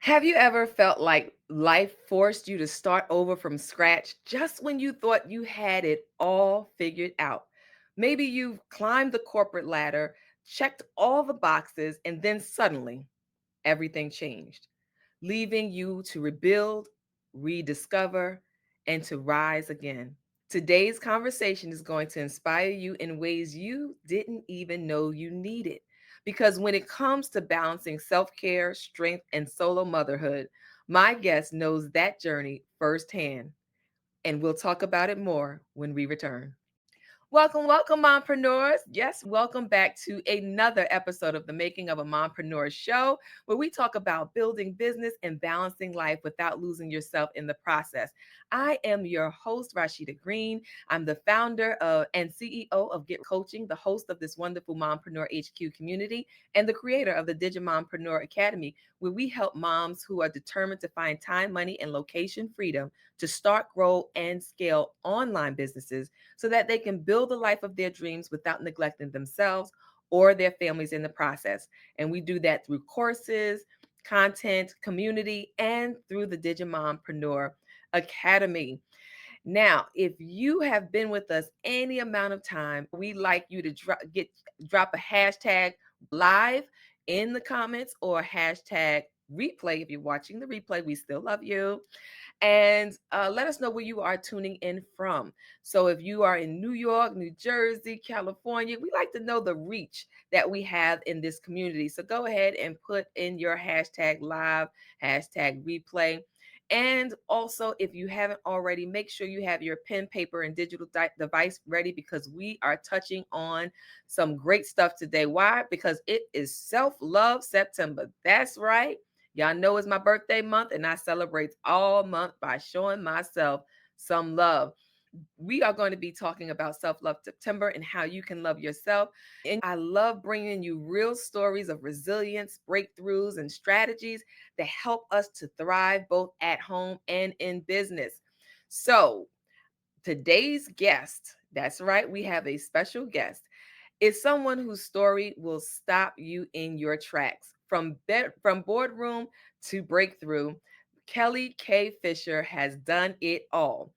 Have you ever felt like life forced you to start over from scratch just when you thought you had it all figured out? Maybe you've climbed the corporate ladder, checked all the boxes, and then suddenly everything changed, leaving you to rebuild, rediscover, and to rise again. Today's conversation is going to inspire you in ways you didn't even know you needed. Because when it comes to balancing self care, strength, and solo motherhood, my guest knows that journey firsthand. And we'll talk about it more when we return. Welcome, welcome, mompreneurs. Yes, welcome back to another episode of the Making of a Mompreneur show, where we talk about building business and balancing life without losing yourself in the process. I am your host, Rashida Green. I'm the founder and CEO of Get Coaching, the host of this wonderful Mompreneur HQ community, and the creator of the Digimompreneur Academy, where we help moms who are determined to find time, money, and location freedom to start, grow, and scale online businesses so that they can build the life of their dreams without neglecting themselves or their families in the process. And we do that through courses, content, community, and through the Digimompreneur Academy. Now, if you have been with us any amount of time, we like you to drop a hashtag live in the comments or hashtag replay. If you're watching the replay, we still love you. And let us know where you are tuning in from. So if you are in New York, New Jersey, California, we like to know the reach that we have in this community. So go ahead and put in your hashtag live, hashtag replay. And also, if you haven't already, make sure you have your pen, paper, and digital device ready because we are touching on some great stuff today. Why? Because it is Self Love September. That's right. Y'all know it's my birthday month, and I celebrate all month by showing myself some love. We are going to be talking about Self Love September and how you can love yourself. And I love bringing you real stories of resilience, breakthroughs, and strategies that help us to thrive both at home and in business. So, today's guest, that's right, we have a special guest, is someone whose story will stop you in your tracks. From boardroom to breakthrough, Kelli K. Fisher has done it all.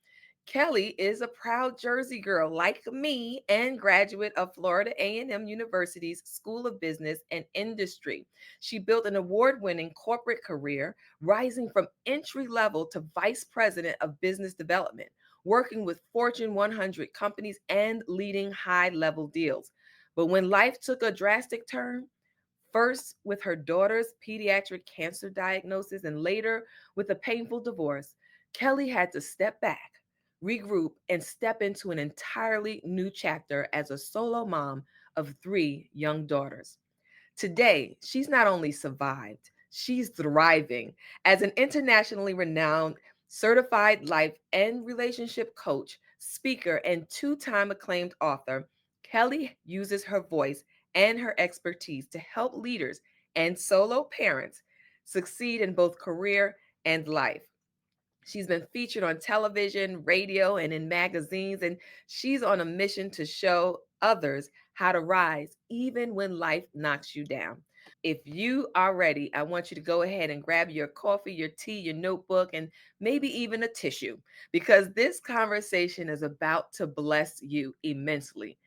Kelli is a proud Jersey girl like me and graduate of Florida A&M University's School of Business and Industry. She built an award-winning corporate career, rising from entry level to vice president of business development, working with Fortune 100 companies and leading high-level deals. But when life took a drastic turn, first with her daughter's pediatric cancer diagnosis and later with a painful divorce, Kelli had to step back, regroup, and step into an entirely new chapter as a solo mom of three young daughters. Today, she's not only survived, she's thriving. As an internationally renowned certified life and relationship coach, speaker, and two-time acclaimed author, Kelli uses her voice and her expertise to help leaders and solo parents succeed in both career and life. She's been featured on television, radio, and in magazines, and she's on a mission to show others how to rise even when life knocks you down. If you are ready, I want you to go ahead and grab your coffee, your tea, your notebook, and maybe even a tissue because this conversation is about to bless you immensely.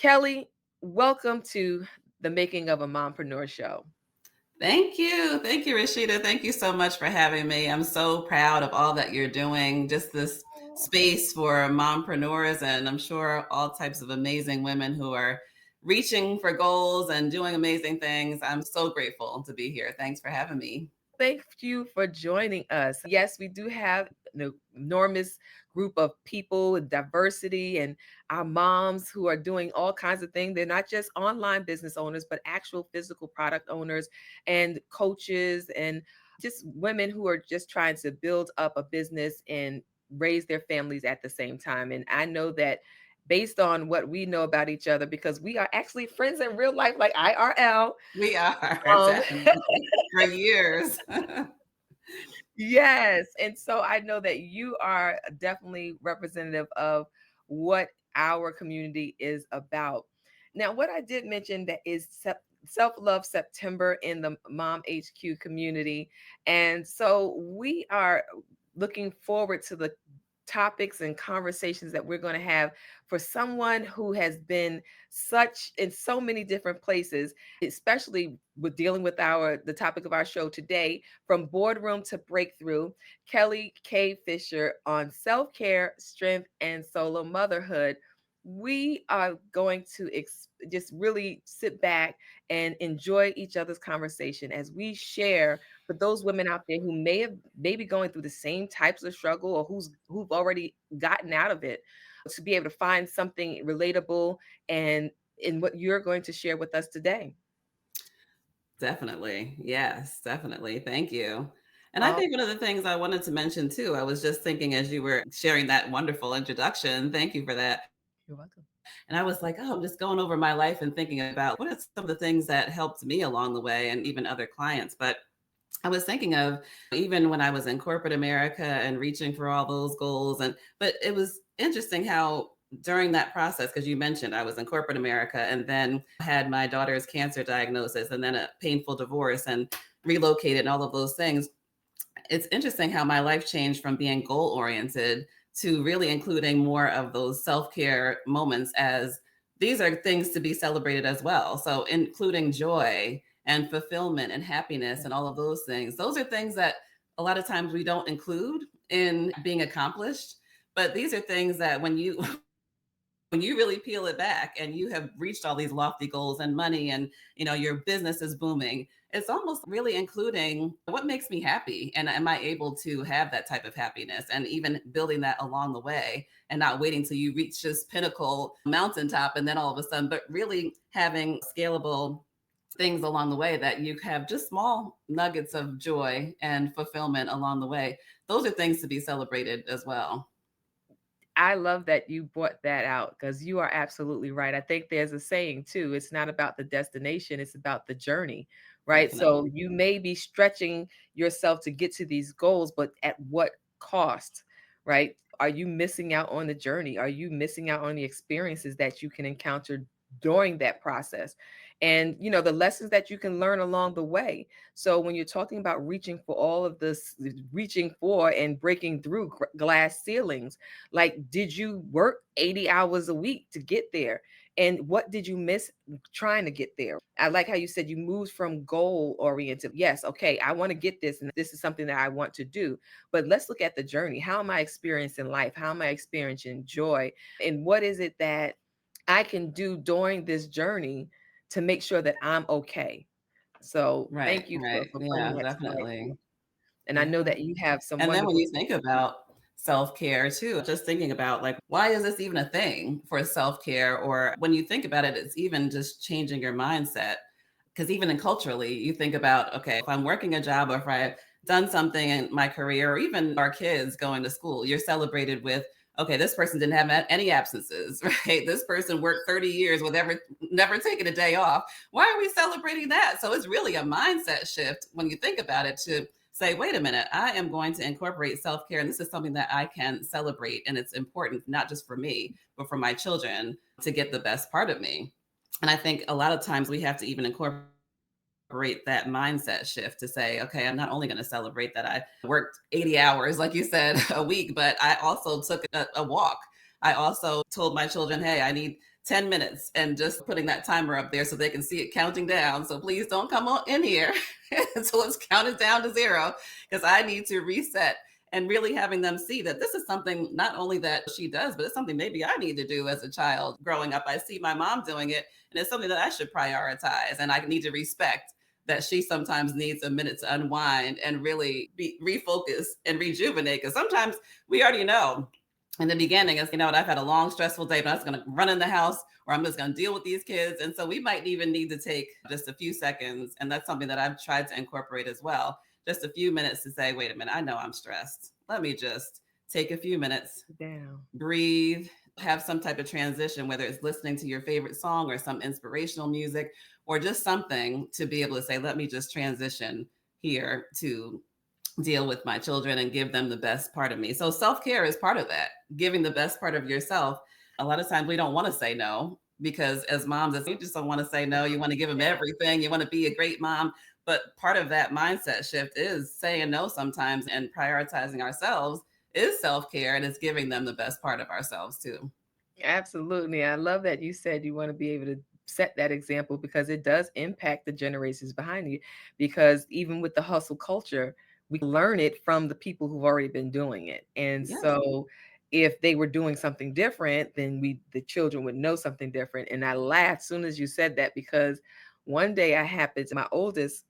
Kelli, welcome to the Making of a Mompreneur show. Thank you. Thank you, Rashida. Thank you so much for having me. I'm so proud of all that you're doing, just this space for mompreneurs, and I'm sure all types of amazing women who are reaching for goals and doing amazing things. I'm so grateful to be here. Thanks for having me. Thank you for joining us. Yes, we do have an enormous group of people with diversity and our moms who are doing all kinds of things. They're not just online business owners, but actual physical product owners and coaches and just women who are just trying to build up a business and raise their families at the same time. And I know that based on what we know about each other, because we are actually friends in real life, like IRL. We are Um, definitely for years. Yes. And so I know that you are definitely representative of what our community is about. Now, what I did mention that is Self Love September in the Mom HQ community. And so we are looking forward to the topics and conversations that we're going to have for someone who has been such in so many different places, especially with dealing with our the topic of our show today, from boardroom to breakthrough. Kelli K. Fisher on self-care, strength, and solo motherhood. We are going to just really sit back and enjoy each other's conversation as we share for those women out there who maybe going through the same types of struggle, or who've already gotten out of it, to be able to find something relatable and in what you're going to share with us today. Definitely. Yes, definitely. Thank you. And I Oh, think one of the things I wanted to mention too, I was just thinking as you were sharing that wonderful introduction, thank you for that. you're welcome. And I was like, oh, I'm just going over my life and thinking about what are some of the things that helped me along the way and even other clients. But I was thinking of even when I was in corporate America and reaching for all those goals. But it was interesting how during that process, because you mentioned I was in corporate America and then had my daughter's cancer diagnosis and then a painful divorce and relocated and all of those things. It's interesting how my life changed from being goal oriented to really including more of those self care moments, as these are things to be celebrated as well. So, including joy and fulfillment and happiness and all of those things. Those are things that a lot of times we don't include in being accomplished. But these are things that when you really peel it back and you have reached all these lofty goals and money and your business is booming, it's almost really including what makes me happy and am I able to have that type of happiness, and even building that along the way and not waiting till you reach this pinnacle mountaintop and then all of a sudden, but really having scalable things along the way that you have just small nuggets of joy and fulfillment along the way. Those are things to be celebrated as well. I love that you brought that out because you are absolutely right. I think there's a saying too, it's not about the destination, it's about the journey, right? So Definitely. you may be stretching yourself to get to these goals, but at what cost, right? Are you missing out on the journey? Are you missing out on the experiences that you can encounter during that process? And the lessons that you can learn along the way. So when you're talking about reaching for all of this, reaching for and breaking through glass ceilings, like, did you work 80 hours a week to get there? And what did you miss trying to get there? I like how you said you moved from goal oriented. Yes, okay, I want to get this, and this is something that I want to do. But let's look at the journey. How am I experiencing life? How am I experiencing joy? And what is it that I can do during this journey to make sure that I'm okay? So Right, thank you right. for bringing Yeah, that to light. definitely. And I know Yeah. that you have some And then when wonderful. you think about self-care too, just thinking about like, why is this even a thing for self-care? Or when you think about it, it's even just changing your mindset. Because even in culturally, you think about, okay, if I'm working a job or if I've done something in my career, or even our kids going to school, you're celebrated with, okay, this person didn't have any absences, right? This person worked 30 years with never taking a day off. Why are we celebrating that? So it's really a mindset shift when you think about it, to say, wait a minute, I am going to incorporate self care. And this is something that I can celebrate. And it's important, not just for me, but for my children to get the best part of me. And I think a lot of times we have to even incorporate that mindset shift to say, okay, I'm not only going to celebrate that I worked 80 hours, like you said, a week, but I also took a walk. I also told my children, hey, I need 10 minutes, and just putting that timer up there so they can see it counting down. So please don't come on in here until it's counted down to zero, because I need to reset, and really having them see that this is something not only that she does, but it's something maybe I need to do as a child growing up. I see my mom doing it, and it's something that I should prioritize, and I need to respect that she sometimes needs a minute to unwind and really be refocus and rejuvenate. Because sometimes we already know in the beginning, is, I've had a long, stressful day, but I'm just going to run in the house, or I'm just going to deal with these kids. And so we might even need to take just a few seconds. And that's something that I've tried to incorporate as well. Just a few minutes to say, wait a minute, I know I'm stressed. Let me just take a few minutes, Down. breathe, have some type of transition, whether it's listening to your favorite song or some inspirational music, or just something to be able to say, let me just transition here to deal with my children and give them the best part of me. So self care is part of that, giving the best part of yourself. A lot of times we don't want to say no, because as moms, you just don't want to say no. You want to give them everything. You want to be a great mom. But part of that mindset shift is saying no sometimes and prioritizing ourselves is self care and it's giving them the best part of ourselves too. Absolutely. I love that you said you want to be able to set that example because it does impact the generations behind you. Because even with the hustle culture, we learn it from the people who've already been doing it. And Yes. so if they were doing something different, then the children would know something different. And I laughed as soon as you said that because one day I happened my oldest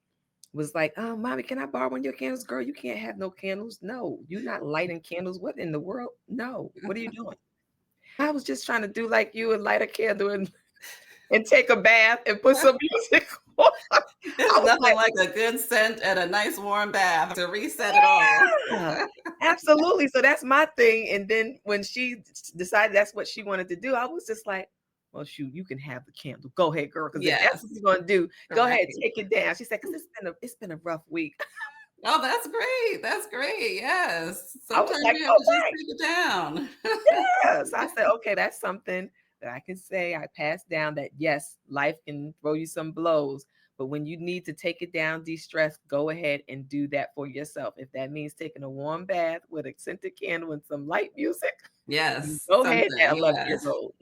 was like, "Oh, mommy, can I borrow one of your candles? Girl, you can't have no candles. No, you're not lighting candles. What in the world? No. What are you doing?" I was just trying to do like you and light a candle and take a bath and put some music on. I There's was nothing like, like a good scent and a nice warm bath to reset it all. "Yeah, absolutely." So that's my thing. And then when she decided that's what she wanted to do, I was just like, "Well, shoot, you can have the candle. Go ahead, girl, because if that's what Yes, you're gonna do, go right. ahead, take it down." She said, "Because it's been a rough week." Oh, that's great. That's great. Yes. I was Sometimes like, you have "All to just right." take it down. Yes. I said, okay, that's something that I can say I passed down that yes, life can throw you some blows, but when you need to take it down, de-stress, go ahead and do that for yourself. If that means taking a warm bath with a scented candle and some light music, you Yes, go ahead something. now, 11 Yes. years old.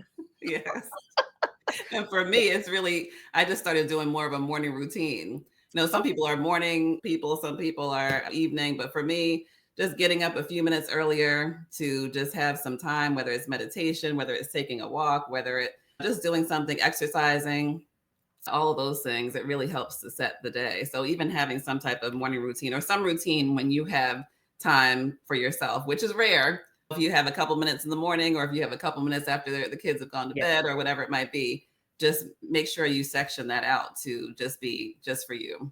Yes. And for me, it's really, I just started doing more of a morning routine. Some Okay. people are morning people, some people are evening, but for me, just getting up a few minutes earlier to just have some time, whether it's meditation, whether it's taking a walk, whether it just doing something, exercising, all of those things, it really helps to set the day. So even having some type of morning routine or some routine when you have time for yourself, which is rare. If you have a couple minutes in the morning or if you have a couple minutes after the kids have gone to Yeah. bed or whatever it might be, just make sure you section that out to just be just for you.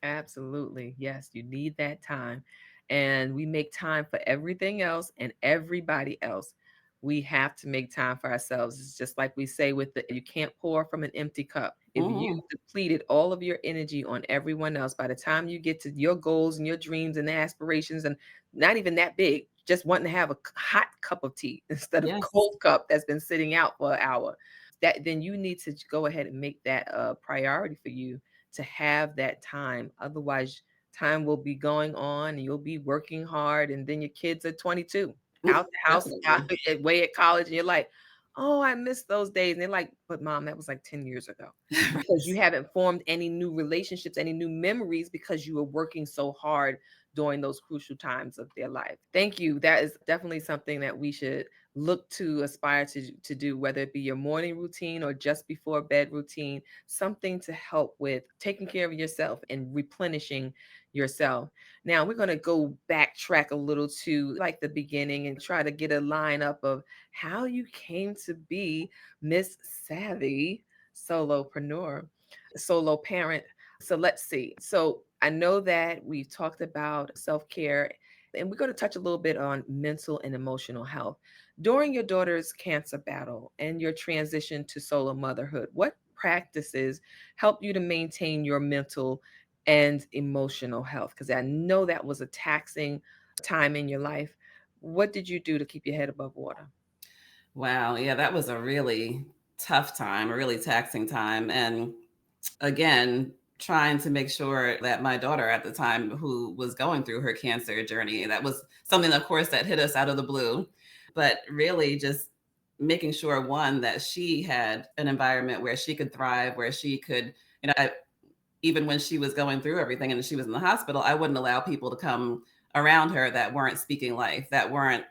Absolutely. Yes, you need that time. And we make time for everything else and everybody else. We have to make time for ourselves. It's just like we say with the you can't pour from an empty cup. If you Mhm. depleted all of your energy on everyone else, by the time you get to your goals and your dreams and aspirations, and not even that big, just wanting to have a hot cup of tea instead of Yes. cold cup that's been sitting out for an hour, that then you need to go ahead and make that a priority for you to have that time. Otherwise, time will be going on and you'll be working hard. And then your kids are 22, Mm, out the house, out definitely. away at college. And you're like, oh, I miss those days. And they're like, but mom, that was like 10 years ago. Because you haven't formed any new relationships, any new memories because you were working so hard during those crucial times of their life. Thank you. That is definitely something that we should look to aspire to do, whether it be your morning routine or just before bed routine, something to help with taking care of yourself and replenishing yourself. Now we're going to go backtrack a little to like the beginning and try to get a lineup of how you came to be Miss Savvy solopreneur, solo parent. So let's see. So I know that we've talked about self care, and we're going to touch a little bit on mental and emotional health. During your daughter's cancer battle and your transition to solo motherhood, what practices help you to maintain your mental and emotional health? Because I know that was a taxing time in your life. What did you do to keep your head above water? Wow. Yeah, that was a really tough time, a really taxing time. And again, trying to make sure that my daughter at the time, who was going through her cancer journey, that was something, of course, that hit us out of the blue, but really just making sure, one, that she had an environment where she could thrive, where she could, even when she was going through everything and she was in the hospital, I wouldn't allow people to come around her that weren't speaking life, that weren't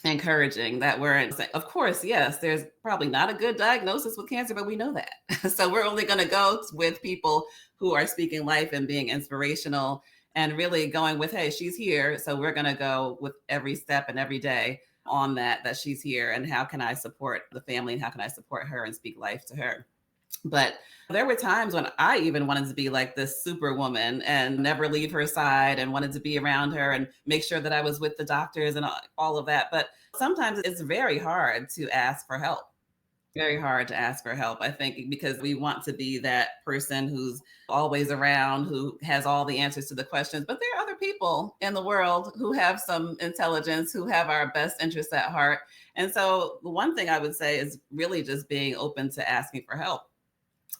encouraging, that weren't saying, of course, yes, there's probably not a good diagnosis with cancer, but we know that. So we're only going to go with people who are speaking life and being inspirational and really going with, hey, she's here. So we're going to go with every step and every day on that she's here. And how can I support the family and how can I support her and speak life to her? But there were times when I even wanted to be like this superwoman and never leave her side and wanted to be around her and make sure that I was with the doctors and all of that. But sometimes it's very hard to ask for help. Very hard to ask for help, I think, because we want to be that person who's always around, who has all the answers to the questions. But there are other people people in the world who have some intelligence, who have our best interests at heart. And so the one thing I would say is really just being open to asking for help.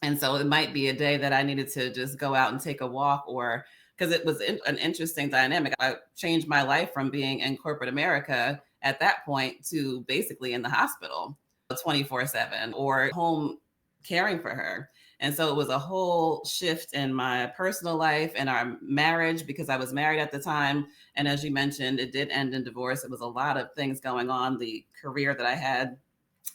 And so it might be a day that I needed to just go out and take a walk, or because it was an interesting dynamic. I changed my life from being in corporate America at that point to basically in the hospital 24/7 or home caring for her. And so it was a whole shift in my personal life and our marriage because I was married at the time. And as you mentioned, it did end in divorce. It was a lot of things going on. The career that I had,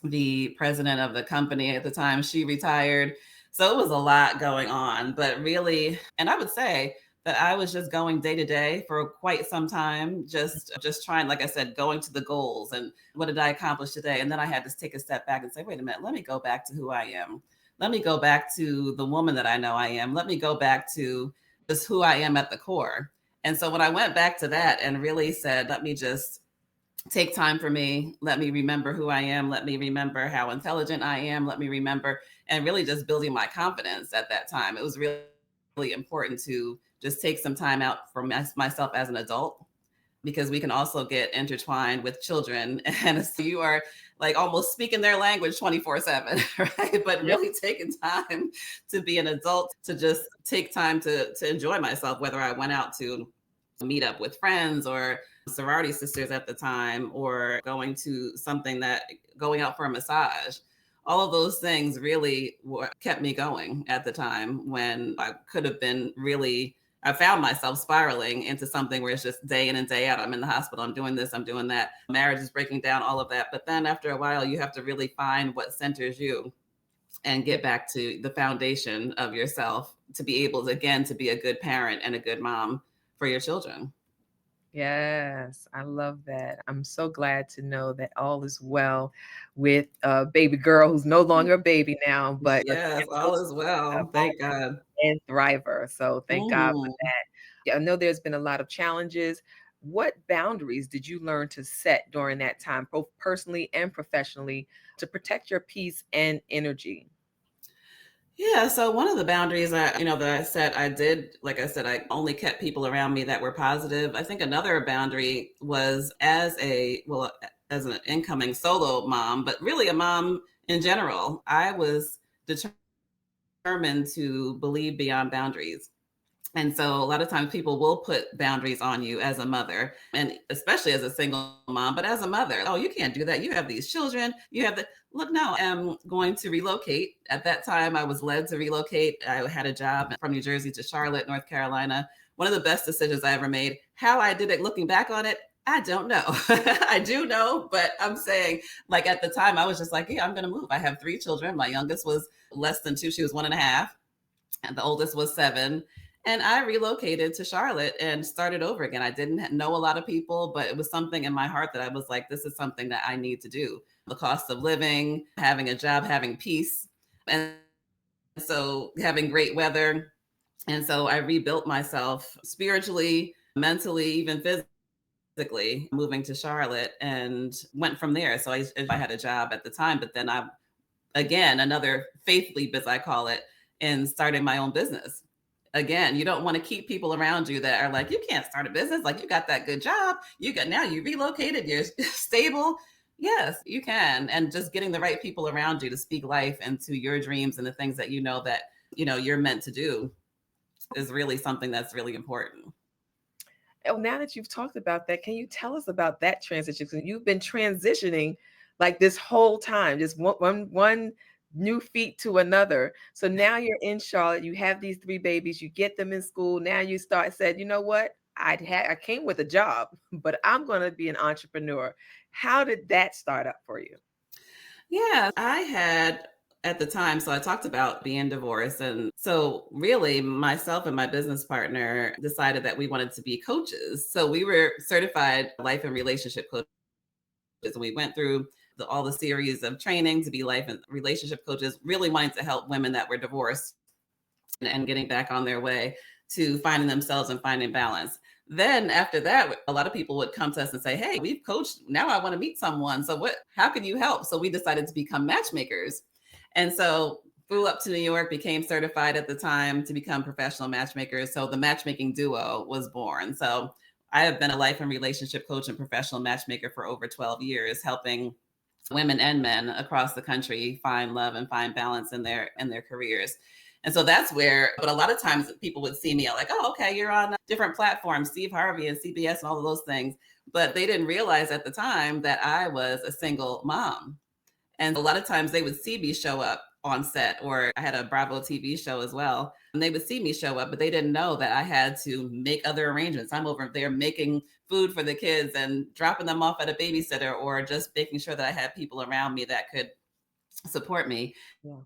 the president of the company at the time, she retired. So it was a lot going on, but really, and I would say that I was just going day to day for quite some time, just trying, like I said, going to the goals and what did I accomplish today? And then I had to take a step back and say, wait a minute, let me go back to who I am. Let me go back to the woman that I know I am. Let me go back to just who I am at the core. And so when I went back to that and really said, let me just take time for me. Let me remember who I am. Let me remember how intelligent I am. Let me remember, and really just building my confidence at that time. It was really, really important to just take some time out for myself as an adult because we can also get intertwined with children. And so you are like almost speaking their language 24/7, right? But Yep. really taking time to be an adult, to just take time to enjoy myself, whether I went out to meet up with friends or sorority sisters at the time, or going out for a massage. All of those things really kept me going at the time when I could have been really, I found myself spiraling into something where it's just day in and day out. I'm in the hospital, I'm doing this, I'm doing that. Marriage is breaking down, all of that. But then after a while, you have to really find what centers you and Yep. get back to the foundation of yourself to be able to, again, to be a good parent and a good mom for your children. Yes, I love that. I'm so glad to know that all is well with baby girl who's no longer a baby now, but a Yes, all transition is well. Thank God. and thriver. So thank God for Mhm. that. Yeah, I know there's been a lot of challenges. What boundaries did you learn to set during that time, both personally and professionally, to protect your peace and energy? Yeah, so one of the boundaries that I set, I did, like I said, I only kept people around me that were positive. I think another boundary was as an incoming solo mom, but really a mom in general, I was determined to believe beyond boundaries. And so a lot of times people will put boundaries on you as a mother, and especially as a single mom, but as a mother, oh, you can't do that. You have these children. You have the look, no, I'm going to relocate. At that time, I was led to relocate. I had a job from New Jersey to Charlotte, North Carolina. One of the best decisions I ever made. How I did it looking back on it, I don't know. I do know, but I'm saying, like at the time, I was just like, yeah, I'm going to move. I have three children. My youngest was less than two, she was 1.5, and the oldest was 7. And I relocated to Charlotte and started over again. I didn't know a lot of people, but it was something in my heart that I was like, this is something that I need to do. The cost of living, having a job, having peace, and so having great weather. And so I rebuilt myself spiritually, mentally, even physically, moving to Charlotte and went from there. So I had a job at the time, but then again, another faith leap, as I call it, in starting my own business. Again, you don't want to keep people around you that are like, you can't start a business. Like, you got that good job. Now you relocated, you're stable. Yes, you can. And just getting the right people around you to speak life into your dreams and the things that you're meant to do is really something that's really important. Oh, now that you've talked about that, can you tell us about that transition? Because you've been transitioning like this whole time, just one new feet to another. So now you're in Charlotte. You have these three babies. You get them in school. Now you said, you know what? I came with a job, but I'm going to be an entrepreneur. How did that start up for you? Yeah, I had at the time, so I talked about being divorced. And so, really, myself and my business partner decided that we wanted to be coaches. So, we were certified life and relationship coaches. And we went through all the series of training to be life and relationship coaches, really wanting to help women that were divorced and getting back on their way to finding themselves and finding balance. Then after that, a lot of people would come to us and say, hey, we've coached, now I want to meet someone, so how can you help? So we decided to become matchmakers. And so flew up to New York, became certified at the time to become professional matchmakers. So the matchmaking duo was born. So I have been a life and relationship coach and professional matchmaker for over 12 years, helping women and men across the country find love and find balance in their careers. And so that's where, but a lot of times people would see me like, oh, okay, you're on different platforms, Steve Harvey and CBS and all of those things. But they didn't realize at the time that I was a single mom. And a lot of times they would see me show up on set, or I had a Bravo TV show as well. And they would see me show up, but they didn't know that I had to make other arrangements. I'm over there making food for the kids and dropping them off at a babysitter, or just making sure that I had people around me that could support me. Yeah.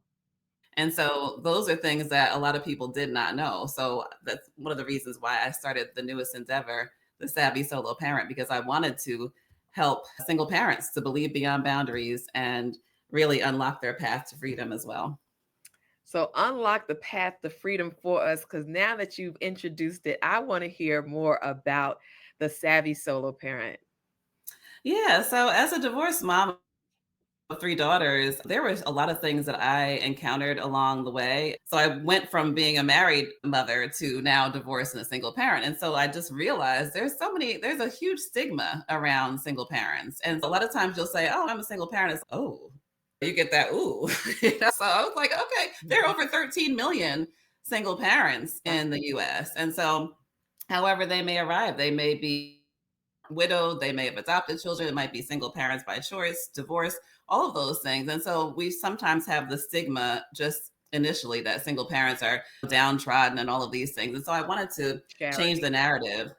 And so those are things that a lot of people did not know. So that's one of the reasons why I started the newest endeavor, the Savvy Solo Parent, because I wanted to help single parents to believe beyond boundaries and really unlock their path to freedom as well. So unlock the path to freedom for us, because now that you've introduced it, I want to hear more about the savvy solo parent. Yeah. So as a divorced mom of three daughters, there was a lot of things that I encountered along the way. So I went from being a married mother to now divorced and a single parent. And so I just realized there's a huge stigma around single parents. And a lot of times you'll say, oh, I'm a single parent. It's, oh, you get that, ooh. So I was like, okay, there are Mhm. over 13 million single parents in the US. And so, however they may arrive, they may be widowed, they may have adopted children, it might be single parents by choice, divorce, all of those things. And so we sometimes have the stigma just initially that single parents are downtrodden and all of these things. And so I wanted to change Charity. the narrative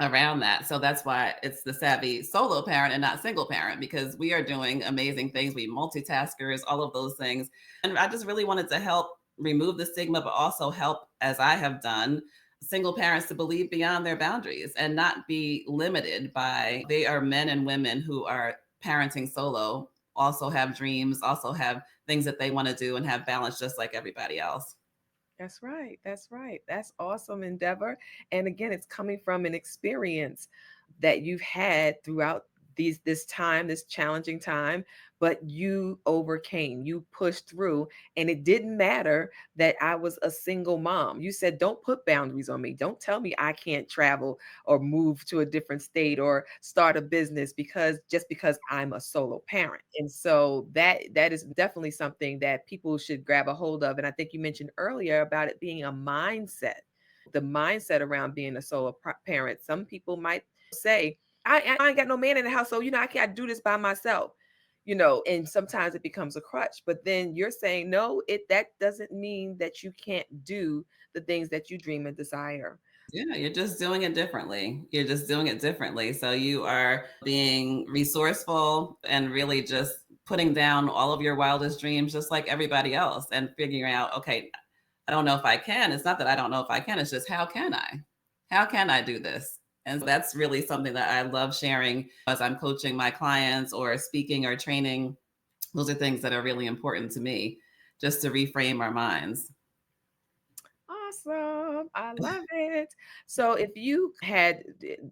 around that. So that's why it's the savvy solo parent and not single parent, because we are doing amazing things. We multitaskers, all of those things. And I just really wanted to help remove the stigma, but also help, as I have done, single parents to believe beyond their boundaries and not be limited by they are men and women who are parenting solo, also have dreams, also have things that they want to do and have balance just like everybody else. That's right. That's right. That's awesome endeavor. And again, it's coming from an experience that you've had throughout this time, this challenging time, but you overcame, you pushed through, and it didn't matter that I was a single mom. You said, don't put boundaries on me. Don't tell me I can't travel or move to a different state or start a business because just because I'm a solo parent. And so that is definitely something that people should grab a hold of. And I think you mentioned earlier about it being a mindset, the mindset around being a parent. Some people might say, I ain't got no man in the house, so I can't do this by myself. And sometimes it becomes a crutch. But then you're saying, no, it that doesn't mean that you can't do the things that you dream and desire. Yeah, you're just doing it differently. You're just doing it differently. So you are being resourceful and really just putting down all of your wildest dreams, just like everybody else, and figuring out, okay, I don't know if I can. It's not that I don't know if I can, it's just how can I? How can I do this? And that's really something that I love sharing as I'm coaching my clients or speaking or training. Those are things that are really important to me, just to reframe our minds. Awesome. I love it. So if you had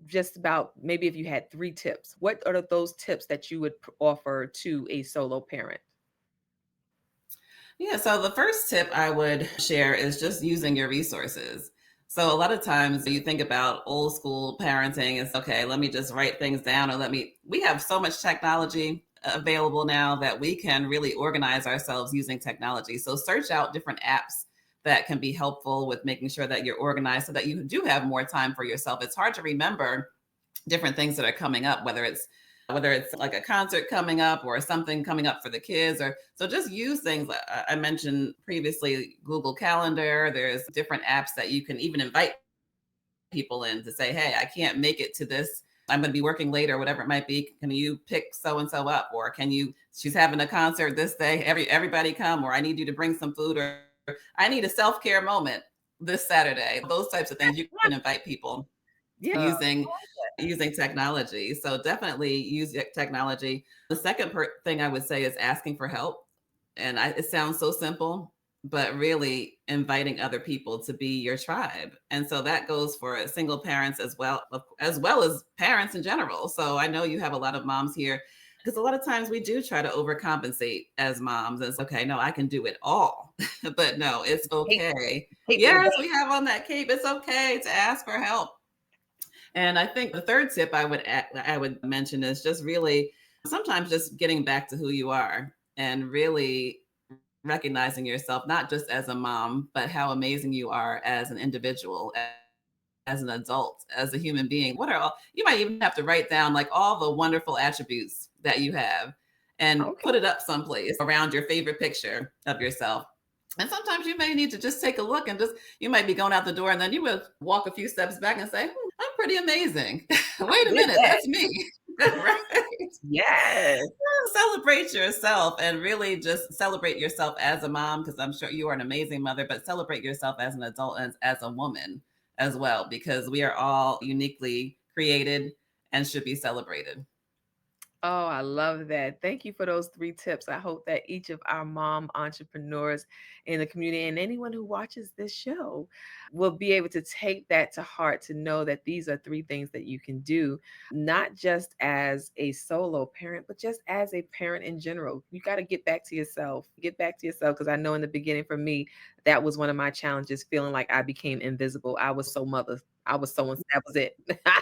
just about maybe if you had 3 tips, what are those tips that you would offer to a solo parent? Yeah, so the first tip I would share is just using your resources. So a lot of times you think about old school parenting, it's okay, let me just write things down or we have so much technology available now that we can really organize ourselves using technology. So search out different apps that can be helpful with making sure that you're organized so that you do have more time for yourself. It's hard to remember different things that are coming up, whether it's like a concert coming up or something coming up for the kids, or so just use things. I mentioned previously Google Calendar. There's different apps that you can even invite people in to say, hey, I can't make it to this, I'm going to be working late or whatever it might be, can you pick so and so up, or can you, she's having a concert this day, everybody come, or I need you to bring some food, or I need a self-care moment this Saturday. Those types of things you can invite people Yeah. using technology. So definitely use technology. The second thing I would say is asking for help. And it sounds so simple, but really inviting other people to be your tribe. And so that goes for single parents as well as parents in general. So I know you have a lot of moms here Because a lot of times we do try to overcompensate as moms. It's okay, no, I can do it all. But no, it's Hate okay. hate the Yes, debate. we have on that cape. It's okay to ask for help. And I think the third tip I would mention is just really sometimes just getting back to who you are and really recognizing yourself not just as a mom, but how amazing you are as an individual, as an adult, as a human being. What are all, you might even have to write down like all the wonderful attributes that you have and Okay. put it up someplace around your favorite picture of yourself. And sometimes you may need to just take a look and just, you might be going out the door and then you will walk a few steps back and say, I'm pretty amazing. I'm Wait a with minute, that. that's me. Right? Yes. Celebrate yourself and really just celebrate yourself as a mom, because I'm sure you are an amazing mother, but celebrate yourself as an adult and as a woman as well, because we are all uniquely created and should be celebrated. Oh, I love that. Thank you for those 3 tips. I hope that each of our mom entrepreneurs in the community and anyone who watches this show will be able to take that to heart to know that these are 3 things that you can do, not just as a solo parent, but just as a parent in general. You got to get back to yourself. Get back to yourself because I know in the beginning for me, that was one of my challenges, feeling like I became invisible. I was so mother. I was so and that was it.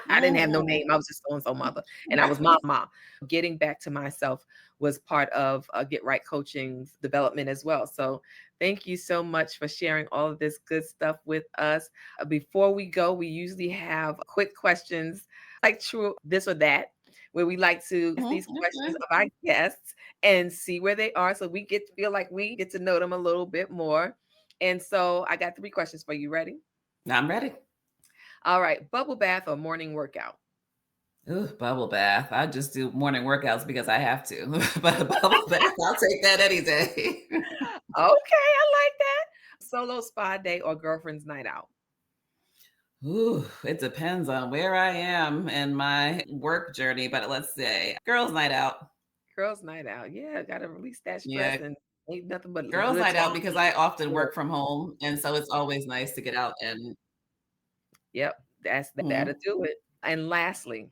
I didn't have no name. I Mhm. was just so and so mother, and I was mama. Getting back to myself was part of Get Right Coaching's development as well. So thank you so much for sharing all of this good stuff with us. Before we go, we usually have quick questions like true this or that, where we like to ask Mhm. these questions Okay. of our guests and see where they are so we get to feel like we get to know them a little bit more. And so I got 3 questions for you. Ready? I'm ready. All right. Bubble bath or morning workout? Ooh, bubble bath. I just do morning workouts because I have to. But a bubble bath, I'll take that any day. Okay, I like that. Solo spa day or girlfriend's night out? Ooh, it depends on where I am in my work journey, but let's say girls' night out. Girls' night out. Yeah, gotta release that stress Yeah, and ain't nothing but girls' good night out time. because I often Yeah. work from home, and so it's always nice to get out and Yep, that'll mhm. do it. And lastly,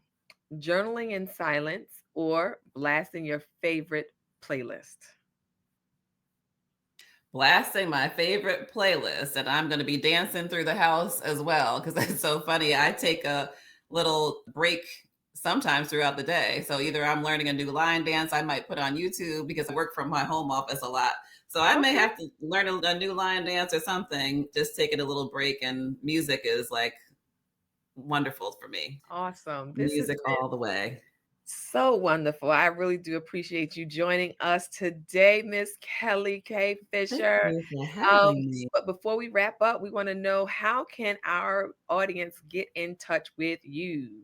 journaling in silence or blasting your favorite playlist? Blasting my favorite playlist, and I'm gonna be dancing through the house as well because it's so funny. I take a little break sometimes throughout the day. So either I'm learning a new line dance I might put on YouTube because I work from my home office a lot. So I may Okay, have to learn a new line dance or something, just taking a little break, and music is like wonderful for me. awesome. This has Music all the way. so wonderful. I really do appreciate you joining us today, Miss Kelly K. Thank Fisher. you for having me. But before we wrap up, we want to know how can our audience get in touch with you?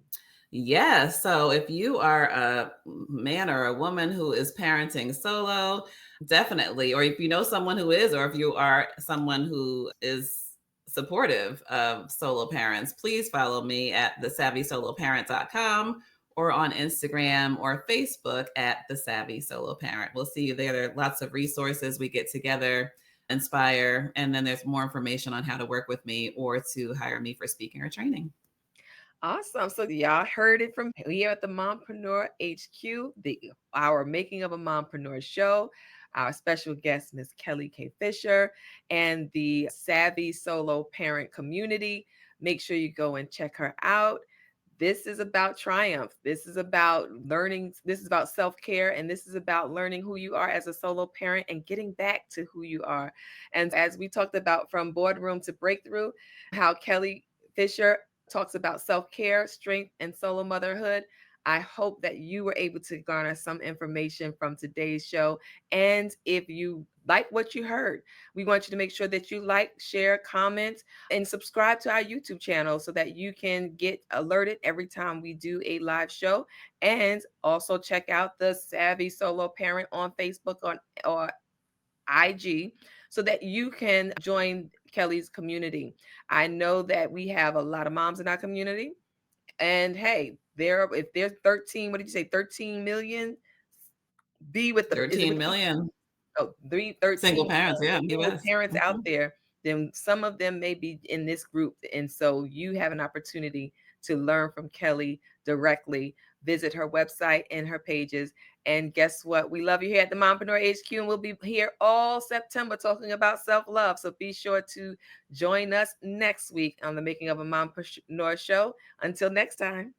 Yeah. So if you are a man or a woman who is parenting solo, definitely, or if you know someone who is, or if you are someone who is supportive of solo parents, please follow me at thesavvysoloparent.com or on Instagram or Facebook at The Savvy Solo Parent. We'll see you there. There are lots of resources we get together, inspire, and then there's more information on how to work with me or to hire me for speaking or training. Awesome. So y'all heard it from here at the Mompreneur HQ, our Making of a Mompreneur show. Our special guest, Miss Kelly K. Fisher, and the Savvy Solo Parent community. Make sure you go and check her out. This is about triumph. This is about learning. This is about self care. And this is about learning who you are as a solo parent and getting back to who you are. And as we talked about from boardroom to breakthrough, how Kelly Fisher talks about self care, strength, and solo motherhood. I hope that you were able to garner some information from today's show. And if you like what you heard, we want you to make sure that you like, share, comment, and subscribe to our YouTube channel so that you can get alerted every time we do a live show. And also check out the Savvy Solo Parent on Facebook or IG so that you can join Kelly's community. I know that we have a lot of moms in our community. And hey, if there's 13, what did you say, 13 million? Be with the is it 13 with million oh, three single thirteen parents, yeah, single US. parents out Mhm. there, then some of them may be in this group. And so you have an opportunity to learn from Kelly directly visit her website and her pages. And guess what? We love you here at the Mompreneur HQ, and we'll be here all September talking about self love. So be sure to join us next week on the Making of a Mompreneur show. Until next time.